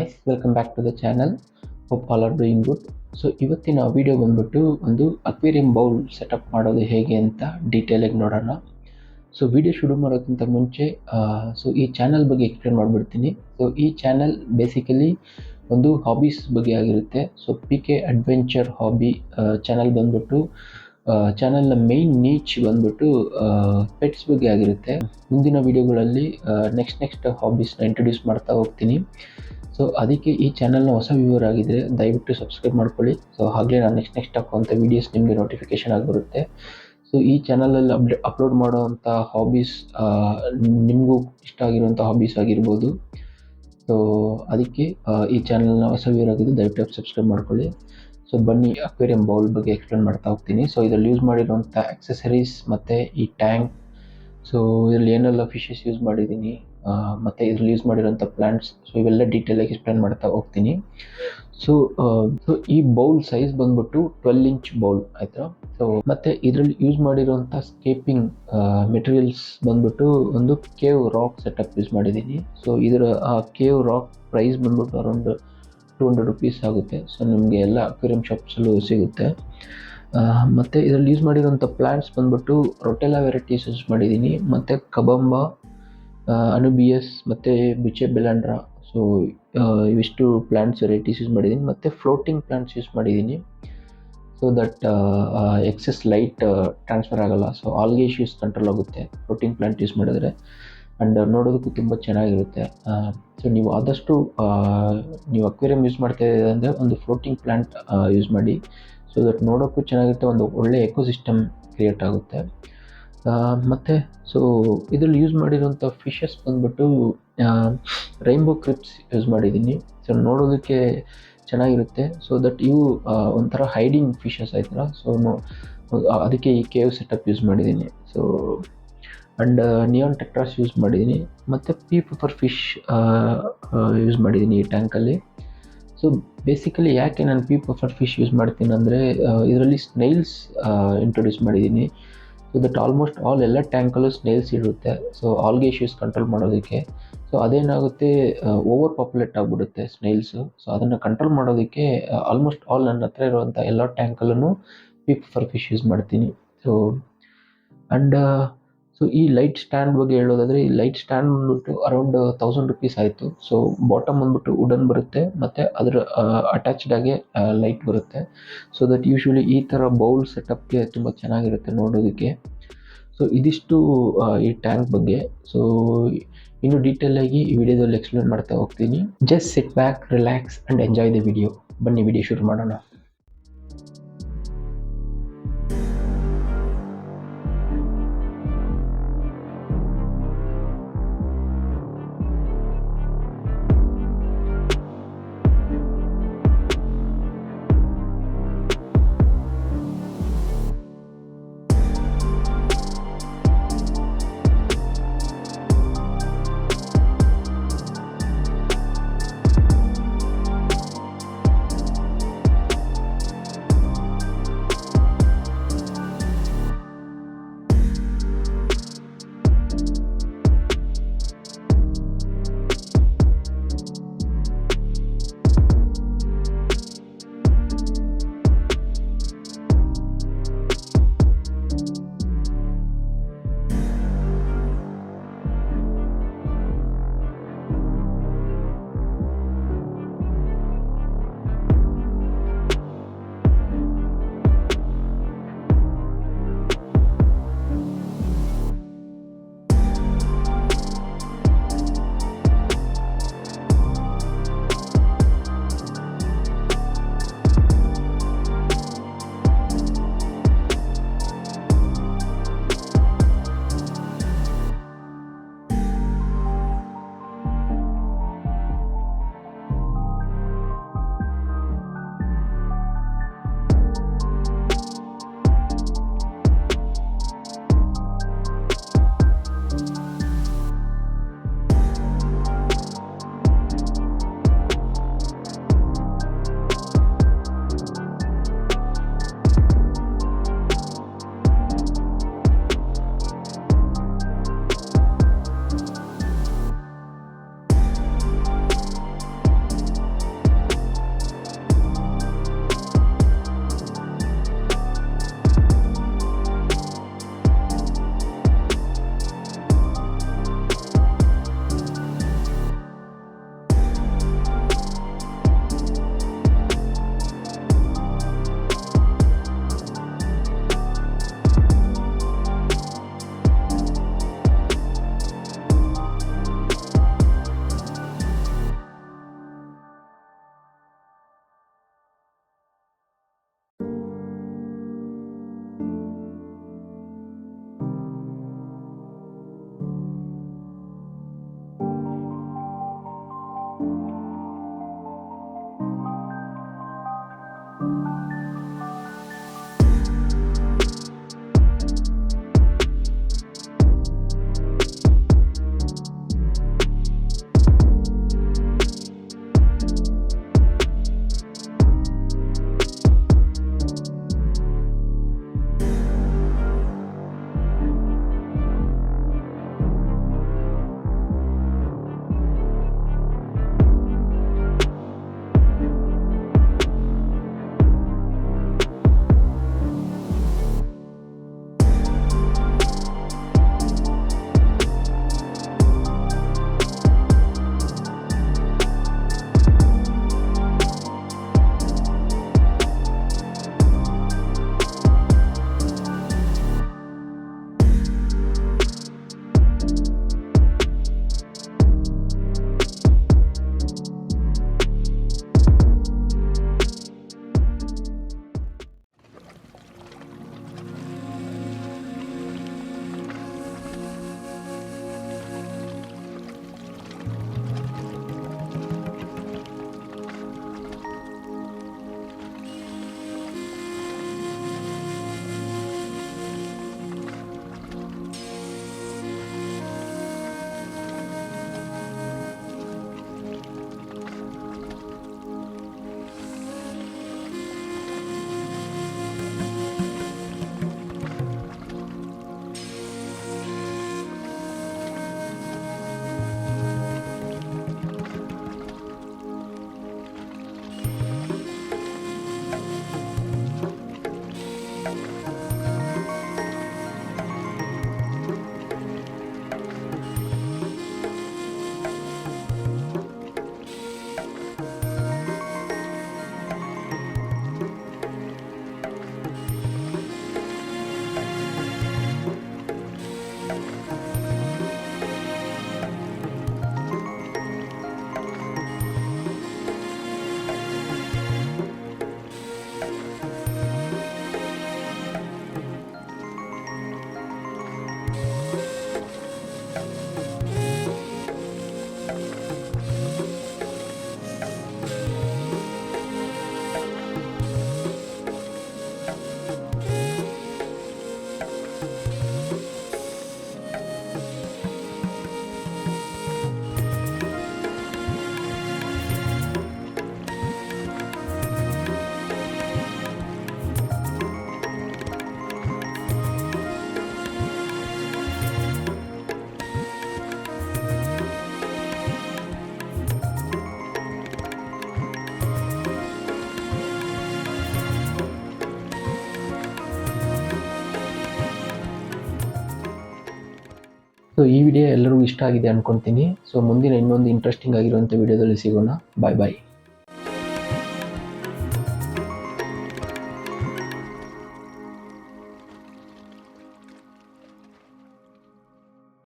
Guys, welcome back to the channel. Hope all are doing good. So ಇವತ್ತಿನ video ಬಂದ್ಬಿಟ್ಟು ಒಂದು aquarium bowl setup ಮಾಡೋದು ಹೇಗೆ ಅಂತ ಡೀಟೇಲಾಗಿ ನೋಡೋಣ. ಸೊ ವಿಡಿಯೋ ಶುರು ಮಾಡೋಕ್ಕಿಂತ ಮುಂಚೆ ಈ ಚಾನಲ್ ಬಗ್ಗೆ ಎಕ್ಸ್ಪ್ಲೇನ್ ಮಾಡಿಬಿಡ್ತೀನಿ. ಸೊ ಈ ಚಾನಲ್ ಬೇಸಿಕಲಿ ಒಂದು ಹಾಬೀಸ್ ಬಗ್ಗೆ ಆಗಿರುತ್ತೆ. So PK adventure hobby channel ಬಂದ್ಬಿಟ್ಟು ಚಾನಲ್ನ ಮೇನ್ ನೀಚ್ ಬಂದ್ಬಿಟ್ಟು ಪೆಟ್ಸ್ ಬಗ್ಗೆ ಆಗಿರುತ್ತೆ. ಮುಂದಿನ ವಿಡಿಯೋಗಳಲ್ಲಿ ನೆಕ್ಸ್ಟ್ ಹಾಬೀಸ್ನ ಇಂಟ್ರೊಡ್ಯೂಸ್ ಮಾಡ್ತಾ ಹೋಗ್ತೀನಿ. ಸೊ ಅದಕ್ಕೆ ಈ ಚಾನಲ್ನ ಹೊಸ ವ್ಯೂವರ್ ಆಗಿದ್ದರೆ ದಯವಿಟ್ಟು ಸಬ್ಸ್ಕ್ರೈಬ್ ಮಾಡ್ಕೊಳ್ಳಿ. ಸೊ ಹಾಗೆ ನಾನು ನೆಕ್ಸ್ಟ್ ಹಾಕುವಂಥ ವೀಡಿಯೋಸ್ ನಿಮಗೆ ನೋಟಿಫಿಕೇಷನ್ ಆಗಿಬರುತ್ತೆ. ಸೊ ಈ ಚಾನಲಲ್ಲಿ ಅಪ್ಲೋಡ್ ಮಾಡೋವಂಥ ಹಾಬೀಸ್ ನಿಮಗೂ ಇಷ್ಟ ಆಗಿರುವಂಥ ಹಾಬೀಸ್ ಆಗಿರ್ಬೋದು. ಸೊ ಅದಕ್ಕೆ ಈ ಚಾನಲ್ನ ಹೊಸ ವ್ಯೂವರ್ ಆಗಿದ್ದು ದಯವಿಟ್ಟು ಸಬ್ಸ್ಕ್ರೈಬ್ ಮಾಡ್ಕೊಳ್ಳಿ. ಸೊ ಬನ್ನಿ ಅಕ್ವೇರಿಯಂ ಬೌಲ್ ಬಗ್ಗೆ ಎಕ್ಸ್ಪ್ಲೇನ್ ಮಾಡ್ತಾ ಹೋಗ್ತೀನಿ. ಸೊ ಇದರಲ್ಲಿ ಯೂಸ್ ಮಾಡಿರುವಂಥ ಆಕ್ಸೆಸರೀಸ್ ಮತ್ತು ಈ ಟ್ಯಾಂಕ್, ಸೊ ಇದರಲ್ಲಿ ಏನೆಲ್ಲ ಫಿಶಸ್ ಯೂಸ್ ಮಾಡಿದ್ದೀನಿ ಮತ್ತು ಇದರಲ್ಲಿ ಯೂಸ್ ಮಾಡಿರೋಂಥ ಪ್ಲಾಂಟ್ಸ್, ಸೊ ಇವೆಲ್ಲ ಡೀಟೇಲಾಗಿ ಎಕ್ಸ್ಪ್ಲೇನ್ ಮಾಡ್ತಾ ಹೋಗ್ತೀನಿ. ಸೊ ಈ ಬೌಲ್ ಸೈಜ್ ಬಂದ್ಬಿಟ್ಟು 12 ಇಂಚ್ ಬೌಲ್ ಆಯಿತಾ. ಸೊ ಮತ್ತು ಇದರಲ್ಲಿ ಯೂಸ್ ಮಾಡಿರೋಂಥ ಸ್ಕೇಪಿಂಗ್ ಮೆಟೀರಿಯಲ್ಸ್ ಬಂದ್ಬಿಟ್ಟು ಒಂದು ಕೇವ್ ರಾಕ್ ಸೆಟಪ್ ಯೂಸ್ ಮಾಡಿದ್ದೀನಿ. ಸೊ ಇದರ ಕೇವ್ ರಾಕ್ ಪ್ರೈಸ್ ಬಂದ್ಬಿಟ್ಟು ಅರೌಂಡ್ 200 rupees ಆಗುತ್ತೆ. ಸೊ ನಿಮಗೆ ಎಲ್ಲ ಅಕ್ವೇರಿಯಂ ಶಾಪ್ಸಲ್ಲೂ ಸಿಗುತ್ತೆ. ಮತ್ತು ಇದರಲ್ಲಿ ಯೂಸ್ ಮಾಡಿರೋಂಥ ಪ್ಲಾಂಟ್ಸ್ ಬಂದ್ಬಿಟ್ಟು ರೊಟೆಲಾ ವೆರೈಟೀಸ್ ಯೂಸ್ ಮಾಡಿದ್ದೀನಿ, ಮತ್ತು ಕಬಂಬ, ಅನುಬಿಯಸ್ ಮತ್ತು ಬಿಚೆ ಬೆಲಾಂಡ್ರಾ. ಸೊ ಇವಿಷ್ಟು ಪ್ಲಾಂಟ್ಸ್ ವೆರೈಟೀಸ್ ಯೂಸ್ ಮಾಡಿದ್ದೀನಿ, ಮತ್ತು ಫ್ಲೋಟಿಂಗ್ ಪ್ಲಾಂಟ್ಸ್ ಯೂಸ್ ಮಾಡಿದ್ದೀನಿ. So that excess light transfer ಆಗೋಲ್ಲ. ಸೊ ಆಲ್ಗೆ ಇಶ್ಯೂಸ್ ಕಂಟ್ರೋಲ್ ಆಗುತ್ತೆ ಫ್ಲೋಟಿಂಗ್ ಪ್ಲಾಂಟ್ ಯೂಸ್ ಮಾಡಿದ್ರೆ, ಆ್ಯಂಡ್ ನೋಡೋದಕ್ಕೂ ತುಂಬ ಚೆನ್ನಾಗಿರುತ್ತೆ. ಸೊ ನೀವು ಆದಷ್ಟು ನೀವು ಅಕ್ವೇರಿಯಂ ಯೂಸ್ ಮಾಡ್ತಾ ಇದ್ದೀರಿ ಅಂದರೆ ಒಂದು ಫ್ಲೋಟಿಂಗ್ ಪ್ಲಾಂಟ್ ಯೂಸ್ ಮಾಡಿ. ಸೊ ದಟ್ ನೋಡೋಕ್ಕೂ ಚೆನ್ನಾಗಿರುತ್ತೆ, ಒಂದು ಒಳ್ಳೆ ಎಕೋಸಿಸ್ಟಮ್ ಕ್ರಿಯೇಟ್ ಆಗುತ್ತೆ. ಮತ್ತು ಸೊ ಇದರಲ್ಲಿ ಯೂಸ್ ಮಾಡಿರೋಂಥ ಫಿಶಸ್ ಬಂದ್ಬಿಟ್ಟು ರೈನ್ಬೋ ಕ್ರಿಪ್ಸ್ ಯೂಸ್ ಮಾಡಿದ್ದೀನಿ. ಸೊ ನೋಡೋದಕ್ಕೆ ಚೆನ್ನಾಗಿರುತ್ತೆ. ಸೊ ದಟ್ ಇವು ಒಂಥರ ಹೈಡಿಂಗ್ ಫಿಶಸ್ ಆಯ್ತಲ್ಲ. ಸೊ ಅದಕ್ಕೆ ಈ ಕೇವ್ ಸೆಟಪ್ ಯೂಸ್ ಮಾಡಿದ್ದೀನಿ. So and neon tetras use ಮಾಡಿದ್ದೀನಿ, ಮತ್ತು ಪೀ ಪಫರ್ ಫಿಶ್ ಯೂಸ್ ಮಾಡಿದ್ದೀನಿ ಈ ಟ್ಯಾಂಕಲ್ಲಿ. ಸೊ ಬೇಸಿಕಲಿ ಯಾಕೆ ನಾನು ಪೀ ಪಫರ್ ಫಿಶ್ ಯೂಸ್ ಮಾಡ್ತೀನಿ ಅಂದರೆ ಇದರಲ್ಲಿ ಸ್ನೇಲ್ಸ್ ಇಂಟ್ರೊಡ್ಯೂಸ್ ಮಾಡಿದ್ದೀನಿ. ಸೊ ದಟ್ ಆಲ್ಮೋಸ್ಟ್ ಎಲ್ಲ ಟ್ಯಾಂಕಲ್ಲೂ ಸ್ನೇಲ್ಸ್ ಇರುತ್ತೆ. ಸೊ ಆಲ್ಗೆ ಇಶ್ಯೂಸ್ ಕಂಟ್ರೋಲ್ ಮಾಡೋದಕ್ಕೆ. ಸೊ ಅದೇನಾಗುತ್ತೆ, ಓವರ್ ಪಾಪ್ಯುಲೇಟ್ ಆಗಿಬಿಡುತ್ತೆ ಸ್ನೇಲ್ಸು. ಸೊ ಅದನ್ನು ಕಂಟ್ರೋಲ್ ಮಾಡೋದಕ್ಕೆ ಆಲ್ಮೋಸ್ಟ್ ನನ್ನ ಹತ್ರ ಇರುವಂಥ ಎಲ್ಲ ಟ್ಯಾಂಕಲ್ಲೂ ಪೀ ಪಫರ್ ಫಿಶ್ ಯೂಸ್ ಮಾಡ್ತೀನಿ. ಸೊ ಆ್ಯಂಡ್ ಸೊ ಈ ಲೈಟ್ ಸ್ಟ್ಯಾಂಡ್ ಬಗ್ಗೆ ಹೇಳೋದಾದರೆ, ಈ ಲೈಟ್ ಸ್ಟ್ಯಾಂಡ್ ಬಂದ್ಬಿಟ್ಟು ಅರೌಂಡ್ 1000 rupees ಆಯಿತು. ಸೊ ಬಾಟಮ್ ಬಂದ್ಬಿಟ್ಟು ವುಡನ್ ಬರುತ್ತೆ, ಮತ್ತು ಅದರ ಅಟ್ಯಾಚ್ಡ್ ಆಗಿ ಲೈಟ್ ಬರುತ್ತೆ. ಸೊ ದಟ್ ಯೂಶ್ವಲಿ ಈ ಥರ ಬೌಲ್ ಸೆಟಪ್ಗೆ ತುಂಬ ಚೆನ್ನಾಗಿರುತ್ತೆ ನೋಡೋದಕ್ಕೆ. ಸೊ ಇದಿಷ್ಟು ಈ ಟ್ಯಾಂಕ್ ಬಗ್ಗೆ. ಸೊ ಇನ್ನು ಡೀಟೇಲಾಗಿ ಈ ವಿಡಿಯೋದಲ್ಲಿ ಎಕ್ಸ್ಪ್ಲೇನ್ ಮಾಡ್ತಾ ಹೋಗ್ತೀನಿ. Just sit back, relax and enjoy the video. ಬನ್ನಿ ವಿಡಿಯೋ ಶುರು ಮಾಡೋಣ. ಸೊ ಈ ವಿಡಿಯೋ ಎಲ್ಲರಿಗೂ ಇಷ್ಟ ಆಗಿದೆ ಅನ್ಕೊತೀನಿ. ಸೊ ಮುಂದಿನ ಇನ್ನೊಂದು ಇಂಟ್ರೆಸ್ಟಿಂಗ್ ಆಗಿರುವಂಥ ವಿಡಿಯೋದಲ್ಲಿ ಸಿಗೋಣ. ಬಾಯ್ ಬಾಯ್.